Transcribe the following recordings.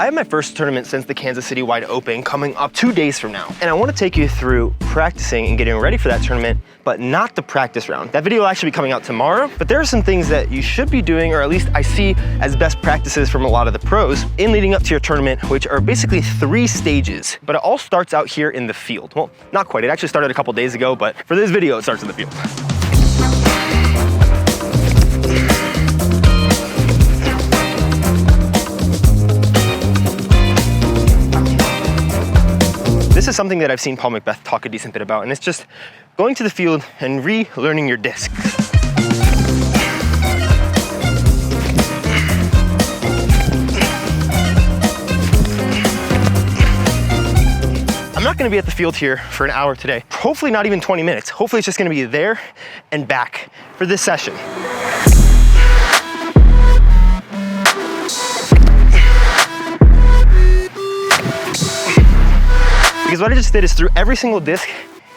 I have my first tournament since the Kansas City Wide Open coming up 2 days from now. And I want to take you through practicing and getting ready for that tournament, but not the practice round. That video will actually be coming out tomorrow, but there are some things that you should be doing, or at least I see as best practices from a lot of the pros in leading up to your tournament, which are basically 3 stages. But it all starts out here in the field. Well, not quite. It actually started a couple days ago, but for this video, it starts in the field. This is something that I've seen Paul McBeth talk a decent bit about, and it's just going to the field and relearning your disc. I'm not gonna be at the field here for an hour today. Hopefully not even 20 minutes. Hopefully it's just gonna be there and back for this session. Because what I just did is threw every single disc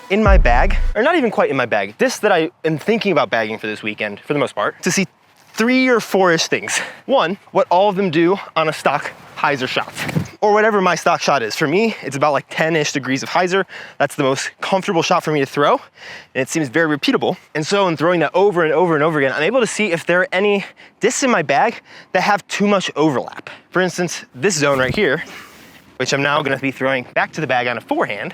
in my bag, or not even quite in my bag, discs that I am thinking about bagging for this weekend, for the most part, to see 3 or 4-ish things. One, what all of them do on a stock hyzer shot, or whatever my stock shot is. For me, it's about like 10-ish degrees of hyzer. That's the most comfortable shot for me to throw, and it seems very repeatable. And so in throwing that over and over and over again, I'm able to see if there are any discs in my bag that have too much overlap. For instance, this zone right here, which I'm now gonna be throwing back to the bag on a forehand.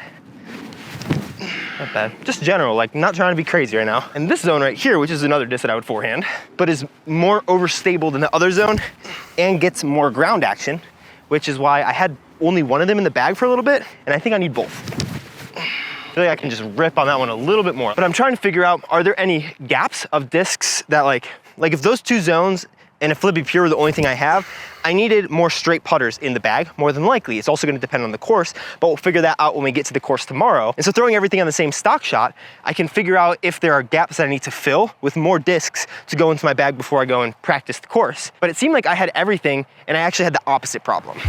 Not bad, just general, like not trying to be crazy right now. And this zone right here, which is another disc that I would forehand, but is more overstable than the other zone and gets more ground action, which is why I had only one of them in the bag for a little bit, and I think I need both. I feel like I can just rip on that one a little bit more. But I'm trying to figure out, are there any gaps of discs that like if those 2 zones and if Flippy Pure were the only thing I have, I needed more straight putters in the bag, more than likely. It's also gonna depend on the course, but we'll figure that out when we get to the course tomorrow. And so throwing everything on the same stock shot, I can figure out if there are gaps that I need to fill with more discs to go into my bag before I go and practice the course. But it seemed like I had everything, and I actually had the opposite problem.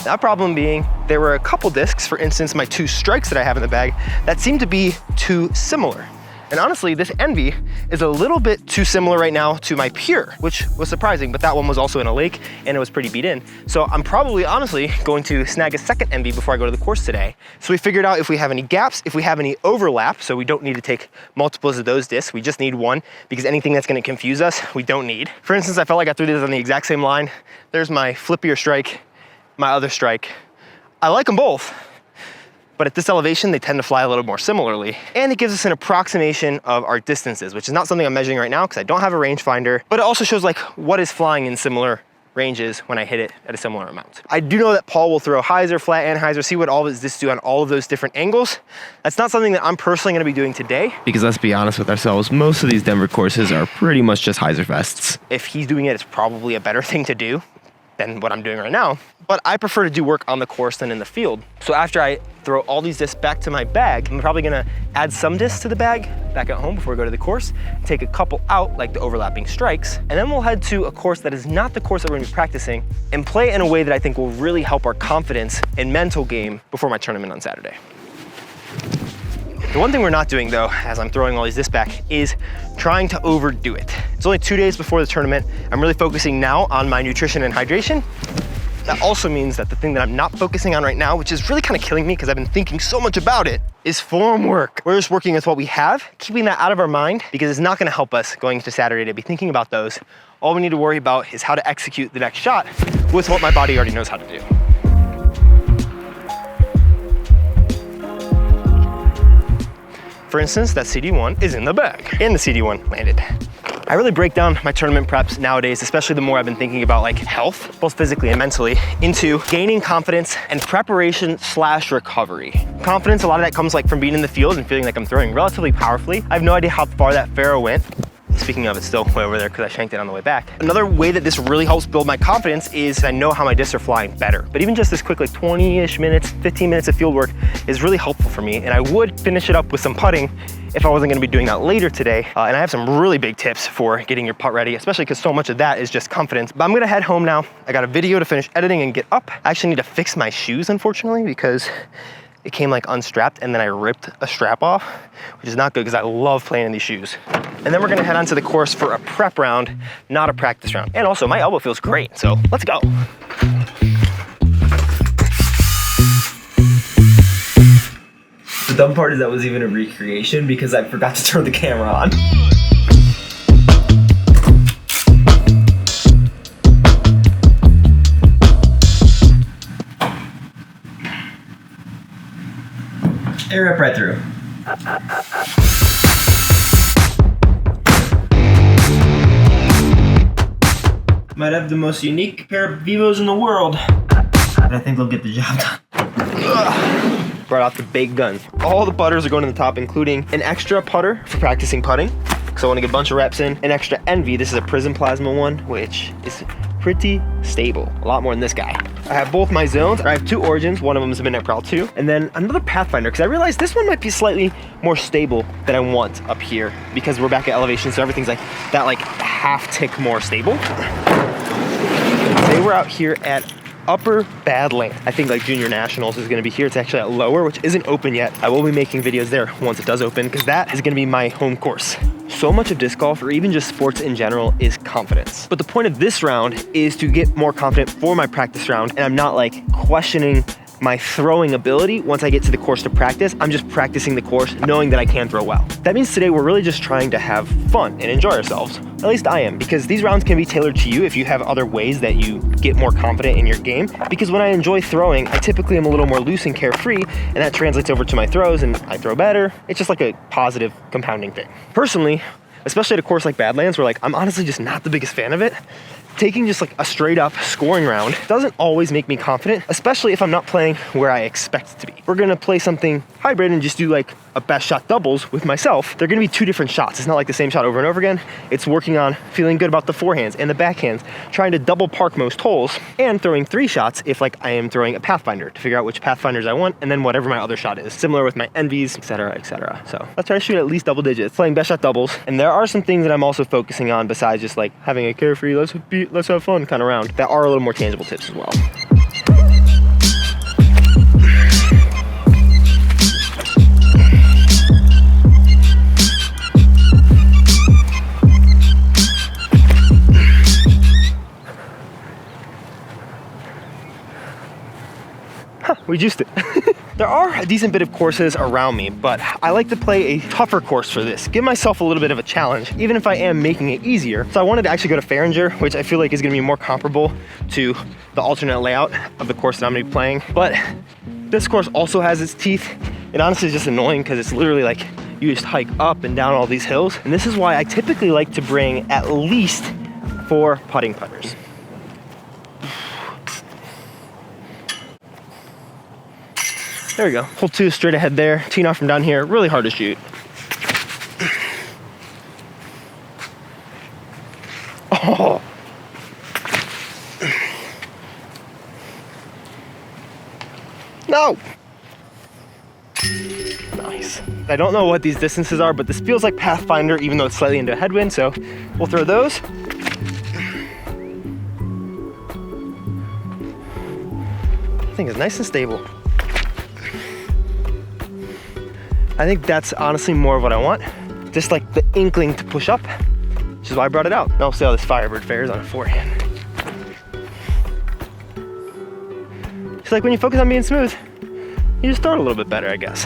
That problem being, there were a couple discs, for instance, my 2 strikes that I have in the bag, that seemed to be too similar. And honestly, this Envy is a little bit too similar right now to my Pure, which was surprising, but that one was also in a lake and it was pretty beat in. So I'm probably, honestly, going to snag a second Envy before I go to the course today. So we figured out if we have any gaps, if we have any overlap, so we don't need to take multiples of those discs, we just need one, because anything that's gonna confuse us, we don't need. For instance, I felt like I threw this on the exact same line. There's my flippier strike, my other strike. I like them both, but at this elevation, they tend to fly a little more similarly. And it gives us an approximation of our distances, which is not something I'm measuring right now because I don't have a rangefinder, but it also shows like what is flying in similar ranges when I hit it at a similar amount. I do know that Paul will throw hyzer, flat, and hyzer, see what all of his discs do on all of those different angles. That's not something that I'm personally gonna be doing today. Because let's be honest with ourselves, most of these Denver courses are pretty much just hyzer fests. If he's doing it, it's probably a better thing to do than what I'm doing right now. But I prefer to do work on the course than in the field. So after I throw all these discs back to my bag, I'm probably gonna add some discs to the bag back at home before we go to the course, take a couple out, like the overlapping strikes, and then we'll head to a course that is not the course that we're gonna be practicing and play in a way that I think will really help our confidence and mental game before my tournament on Saturday. The one thing we're not doing though, as I'm throwing all these discs back, is trying to overdo it. It's only 2 days before the tournament. I'm really focusing now on my nutrition and hydration. That also means that the thing that I'm not focusing on right now, which is really kind of killing me because I've been thinking so much about it, is form work. We're just working with what we have, keeping that out of our mind because it's not gonna help us going into Saturday to be thinking about those. All we need to worry about is how to execute the next shot with what my body already knows how to do. For instance, that CD1 is in the bag, and the CD1 landed. I really break down my tournament preps nowadays, especially the more I've been thinking about like health, both physically and mentally, into gaining confidence and preparation/recovery. Confidence, a lot of that comes like from being in the field and feeling like I'm throwing relatively powerfully. I have no idea how far that Pharaoh went. Speaking of, it's still way over there because I shanked it on the way back. Another way that this really helps build my confidence is I know how my discs are flying better. But even just this quick, like 20-ish minutes, 15 minutes of field work is really helpful for me. And I would finish it up with some putting if I wasn't gonna be doing that later today. And I have some really big tips for getting your putt ready, especially because so much of that is just confidence. But I'm gonna head home now. I got a video to finish editing and get up. I actually need to fix my shoes, unfortunately, because it came like unstrapped and then I ripped a strap off, which is not good because I love playing in these shoes. And then we're gonna head onto the course for a prep round, not a practice round. And also, my elbow feels great, so let's go. The dumb part is that was even a recreation because I forgot to turn the camera on. Air rip right through. Might have the most unique pair of Vivos in the world, but I think they'll get the job done. Brought out the big guns. All the putters are going to the top, including an extra putter for practicing putting. So I want to get a bunch of reps in. An extra Envy. This is a Prism Plasma one, which is pretty stable. A lot more than this guy. I have both my zones. I have 2 Origins. One of them is a Midnight Prowl 2. And then another Pathfinder, because I realized this one might be slightly more stable than I want up here, because we're back at elevation, so everything's like that, like half tick more stable. Today we're out here at Upper Badlands. I think like Junior Nationals is gonna be here. It's actually at Lower, which isn't open yet. I will be making videos there once it does open, because that is gonna be my home course. So much of disc golf, or even just sports in general, is confidence. But the point of this round is to get more confident for my practice round, and I'm not like questioning my throwing ability once I get to the course to practice. I'm just practicing the course, knowing that I can throw well. That means today we're really just trying to have fun and enjoy ourselves. At least I am, because these rounds can be tailored to you if you have other ways that you get more confident in your game. Because when I enjoy throwing, I typically am a little more loose and carefree, and that translates over to my throws, and I throw better. It's just like a positive compounding thing. Personally, especially at a course like Badlands, where like I'm honestly just not the biggest fan of it, taking just like a straight up scoring round doesn't always make me confident, especially if I'm not playing where I expect it to be. We're gonna play something hybrid and just do like a best shot doubles with myself. They're gonna be 2 different shots. It's not like the same shot over and over again. It's working on feeling good about the forehands and the backhands, trying to double park most holes, and throwing 3 shots if like I am throwing a Pathfinder to figure out which Pathfinders I want, and then whatever my other shot is. Similar with my Envies, etc., etc. So let's try to shoot at least double digits, playing best shot doubles. And there are some things that I'm also focusing on besides just like having a carefree, let's have fun kind of round, that are a little more tangible tips as well. We juiced it. There are a decent bit of courses around me, but I like to play a tougher course for this. Give myself a little bit of a challenge, even if I am making it easier. So I wanted to actually go to Farringer, which I feel like is gonna be more comparable to the alternate layout of the course that I'm gonna be playing. But this course also has its teeth. It honestly is just annoying because it's literally like you just hike up and down all these hills. And this is why I typically like to bring at least 4 putting putters. There we go. Hole 2 straight ahead there. Teeing off from down here. Really hard to shoot. Oh. No. Nice. I don't know what these distances are, but this feels like Pathfinder, even though it's slightly into a headwind, so we'll throw those. I think it's nice and stable. I think that's honestly more of what I want. Just like the inkling to push up, which is why I brought it out. Now we'll see how this Firebird fares on a forehand. It's like when you focus on being smooth, you just throw it a little bit better, I guess.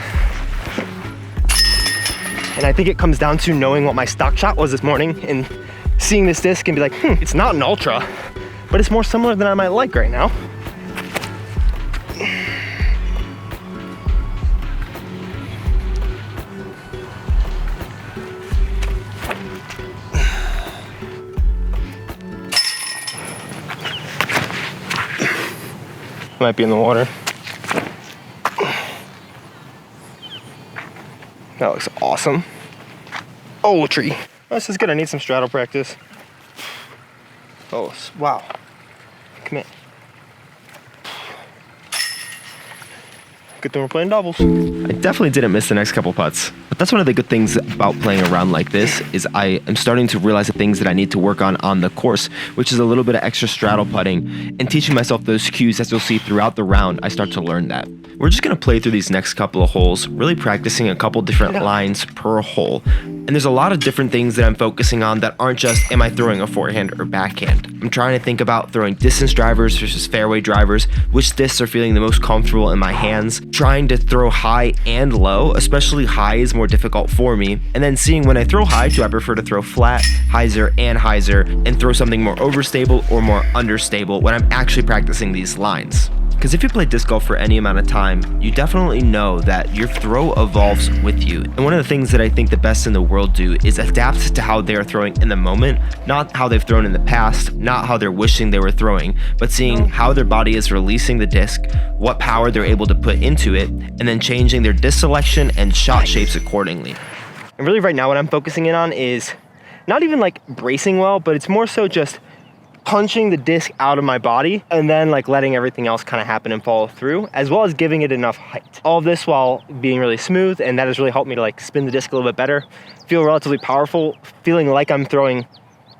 And I think it comes down to knowing what my stock shot was this morning and seeing this disc and be like, it's not an ultra, but it's more similar than I might like right now. Might be in the water. That looks awesome. Oh, tree. This is good. I need some straddle practice. Oh, wow. Come in. Good thing we're playing doubles. I definitely didn't miss the next couple putts. But that's one of the good things about playing around like this is I am starting to realize the things that I need to work on the course, which is a little bit of extra straddle putting and teaching myself those cues as you'll see throughout the round. I start to learn that. We're just going to play through these next couple of holes, really practicing a couple different lines per hole. And there's a lot of different things that I'm focusing on that aren't just, am I throwing a forehand or backhand? I'm trying to think about throwing distance drivers versus fairway drivers, which discs are feeling the most comfortable in my hands, trying to throw high and low, especially high is more difficult for me, and then seeing when I throw high, do I prefer to throw flat, hyzer, and hyzer, and throw something more overstable or more understable when I'm actually practicing these lines. Because if you play disc golf for any amount of time, you definitely know that your throw evolves with you. And one of the things that I think the best in the world do is adapt to how they're throwing in the moment, not how they've thrown in the past, not how they're wishing they were throwing, but seeing how their body is releasing the disc, what power they're able to put into it, and then changing their disc selection and shot shapes accordingly. And really right now what I'm focusing in on is not even like bracing well, but it's more so just punching the disc out of my body and then like letting everything else kind of happen and follow through, as well as giving it enough height. All of this while being really smooth, and that has really helped me to like spin the disc a little bit better, feel relatively powerful, feeling like I'm throwing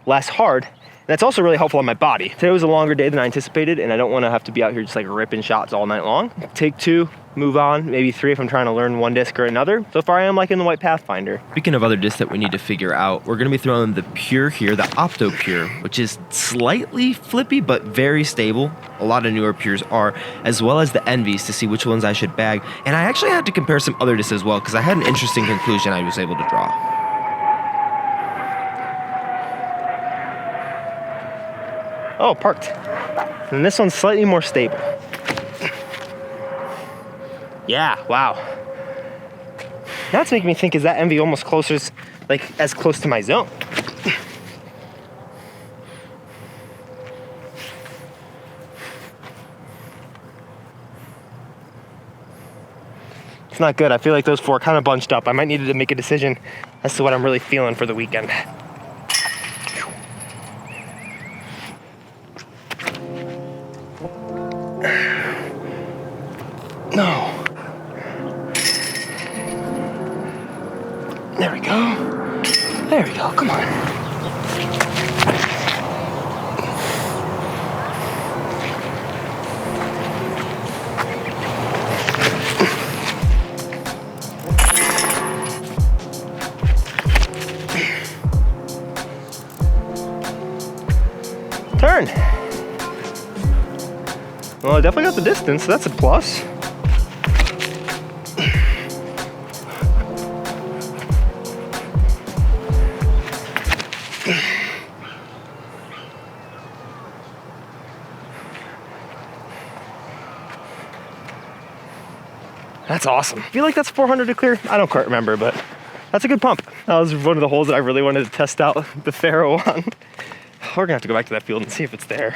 less hard. And that's also really helpful on my body. Today was a longer day than I anticipated, and I don't want to have to be out here just like ripping shots all night long. Take two, move on, maybe three if I'm trying to learn one disc or another. So far I am like in the white Pathfinder. Speaking of other discs that we need to figure out, we're going to be throwing the Pure here, the Opto Pure, which is slightly flippy but very stable. A lot of newer Pures are, as well as the Envies to see which ones I should bag. And I actually had to compare some other discs as well because I had an interesting conclusion I was able to draw. Oh, parked. And this one's slightly more stable. Yeah, wow. Now it's making me think, is that Envy almost closer, like as close to my zone? It's not good. I feel like those four kind of bunched up. I might need to make a decision as to what I'm really feeling for the weekend. No. There we go. There we go. Come on. Turn. Well, I definitely got the distance, so that's a plus. That's awesome. I feel like that's 400 to clear. I don't quite remember, but that's a good pump. That was one of the holes that I really wanted to test out the Faro on. We're gonna have to go back to that field and see if it's there.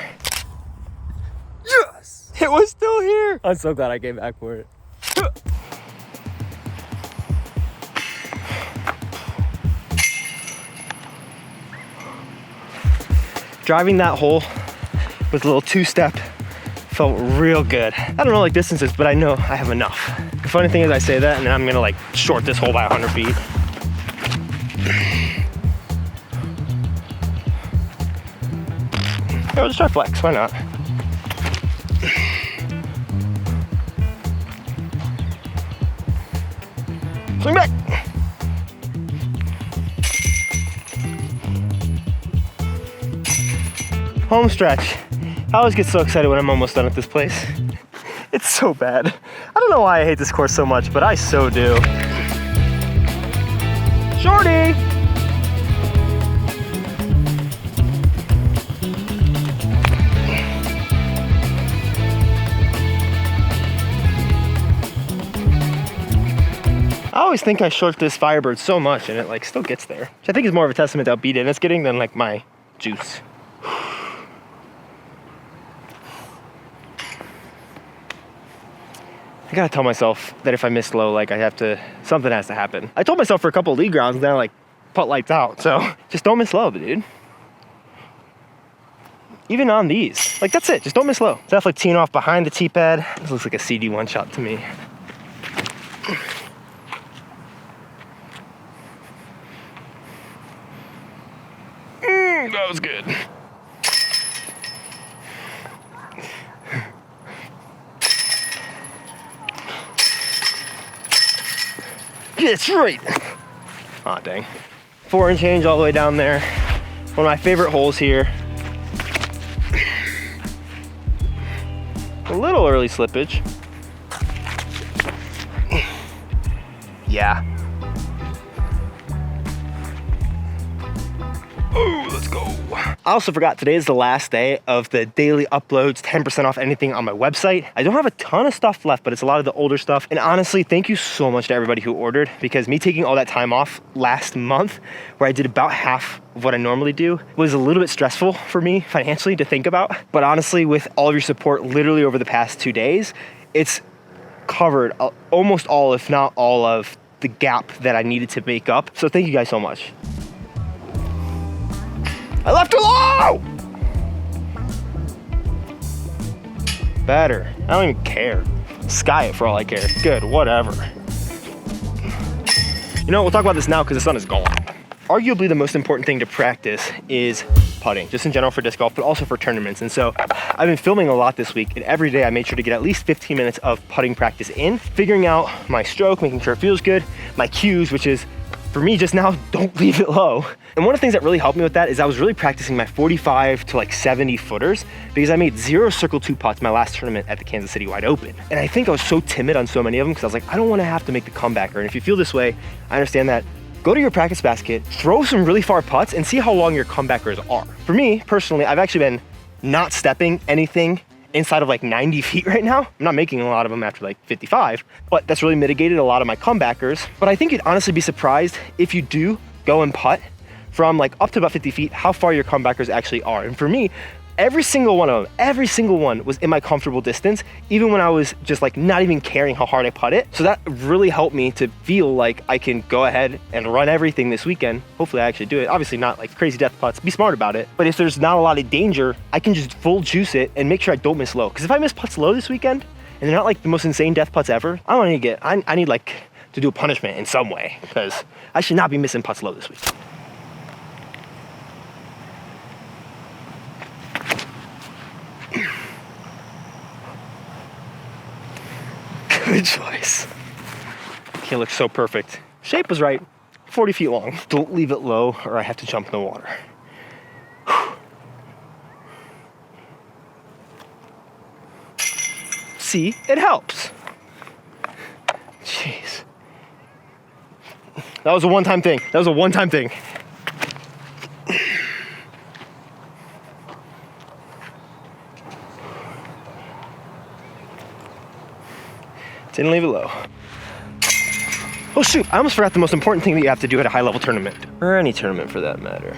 Yes! It was still here! I'm so glad I came back for it. Driving that hole with a little two-step felt real good. I don't know like distances, but I know I have enough. The funny thing is I say that and then I'm gonna like short this hole by 100 feet. Yeah, let's try flex, why not? Swing back. Home stretch. I always get so excited when I'm almost done at this place. It's so bad. I don't know why I hate this course so much, but I so do. Shorty! I always think I short this Firebird so much and it like still gets there. Which I think is more of a testament to how beat it it's getting than like my juice. I gotta tell myself that if I miss low, like something has to happen. I told myself for a couple of league rounds and then I like putt lights out. So just don't miss low, dude. Even on these, like that's it, just don't miss low. Definitely teeing off behind the tee pad. This looks like a CD1 shot to me. that was good. That's right. Aw, dang. 4 and change all the way down there. One of my favorite holes here. A little early slippage. Yeah. Oh, let's go. I also forgot today is the last day of the daily uploads, 10% off anything on my website. I don't have a ton of stuff left, but it's a lot of the older stuff. And honestly, thank you so much to everybody who ordered, because me taking all that time off last month, where I did about half of what I normally do, was a little bit stressful for me financially to think about. But honestly, with all of your support literally over the past 2 days, it's covered almost all, if not all, of the gap that I needed to make up. So thank you guys so much. I left it low! Better. I don't even care. Sky it for all I care. Good, whatever. You know, we'll talk about this now because the sun is gone. Arguably the most important thing to practice is putting, just in general for disc golf, but also for tournaments. And so I've been filming a lot this week, and every day I made sure to get at least 15 minutes of putting practice in, figuring out my stroke, making sure it feels good, my cues, which is, for me just now, don't leave it low. And one of the things that really helped me with that is I was really practicing my 45 to like 70 footers, because I made 0 circle 2 putts my last tournament at the Kansas City Wide Open. And I think I was so timid on so many of them because I was like, I don't want to have to make the comebacker. And if you feel this way, I understand that. Go to your practice basket, throw some really far putts, and see how long your comebackers are. For me, personally, I've actually been not stepping anything inside of like 90 feet right now. I'm not making a lot of them after like 55, but that's really mitigated a lot of my comebackers. But I think you'd honestly be surprised if you do go and putt from like up to about 50 feet, how far your comebackers actually are. And for me, every single one of them, every single one was in my comfortable distance, even when I was just like not even caring how hard I putt it. So that really helped me to feel like I can go ahead and run everything this weekend. Hopefully I actually do it. Obviously not like crazy death putts, be smart about it. But if there's not a lot of danger, I can just full juice it and make sure I don't miss low. Because if I miss putts low this weekend, and they're not like the most insane death putts ever, I don't need to get, I need like to do a punishment in some way, because I should not be missing putts low this week. Good choice. Okay, looks so perfect. Shape was right, 40 feet long. Don't leave it low or I have to jump in the water. See, it helps. Jeez. That was a one-time thing. That was a one-time thing. Didn't leave it low. Oh shoot, I almost forgot the most important thing that you have to do at a high level tournament. Or any tournament for that matter.